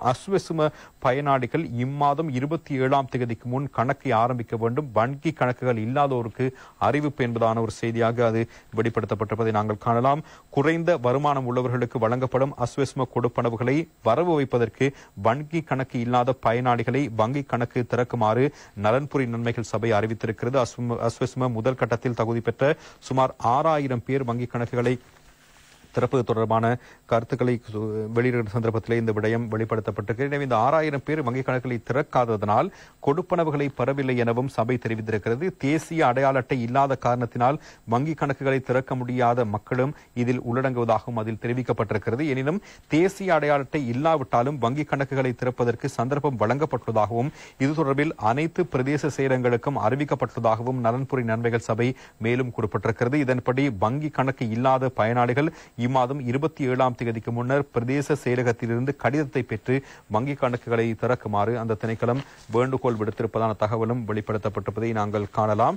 அஸ்வசும பயனாளிகள் இம்மாதம் 27ஆம் தேதிக்கு முன் கணக்கை ஆரம்பிக்க வேண்டும். வங்கி கணக்குகள் இல்லாதோருக்கு அறிவிப்பு என்பதான ஒரு செய்தியாக அது வெளிப்படுத்தப்பட்டிருப்பதை நாங்கள் காணலாம். குறைந்த வருமானம் உள்ளவர்களுக்கு வழங்கப்படும் அஸ்வசும கொடுப்பனவுகளை வரவு வைப்பதற்கு வங்கி கணக்கு இல்லாத பயனாளிகளை வங்கி கணக்கு திறக்குமாறு நலன்புரி நன்மைகள் சபை அறிவித்திருக்கிறது. அஸ்வசும முதல் கட்டத்தில் தகுதி பெற்ற சுமார் 6000 பேர் வங்கி கணக்குகளை திறப்பது தொடர்பான கருத்துக்களை வெளியிடுகிற சந்தர்ப்பத்திலே இந்த விடயம் வெளிப்படுத்தப்பட்டிருக்கிறது. எனவே இந்த 6000 பேர் வங்கிக் கணக்குகளை திறக்காததனால் கொடுப்பனவுகளை பெறவில்லை எனவும் சபை தெரிவித்திருக்கிறது. தேசிய அடையாள அட்டை இல்லாத காரணத்தினால் வங்கிக் கணக்குகளை திறக்க முடியாத மக்களும் இதில் உள்ளடங்குவதாகவும் அதில் தெரிவிக்கப்பட்டிருக்கிறது. எனினும் தேசிய அடையாள அட்டை இல்லாவிட்டாலும் வங்கிக் கணக்குகளை திறப்பதற்கு சந்தர்ப்பம் வழங்கப்பட்டுள்ளதாகவும் இது தொடர்பில் அனைத்து பிரதேச செயலகங்களுக்கும் அறிவிக்கப்பட்டுள்ளதாகவும் நலன்புரி நன்மைகள் சபை மேலும் குறிப்பிட்டிருக்கிறது. இதன்படி வங்கி கணக்கு இல்லாத பயனாளிகள் இம்மாதம் 27ஆம் தேதிக்கு முன்னர் பிரதேச செயலகத்திலிருந்து கடிதத்தை பெற்று வங்கிக் கணக்குகளை திறக்குமாறு அந்த திணைக்களம் வேண்டுகோள் விடுத்திருப்பதான தகவலும் வெளிப்படுத்தப்பட்டிருப்பதை நாங்கள் காணலாம்.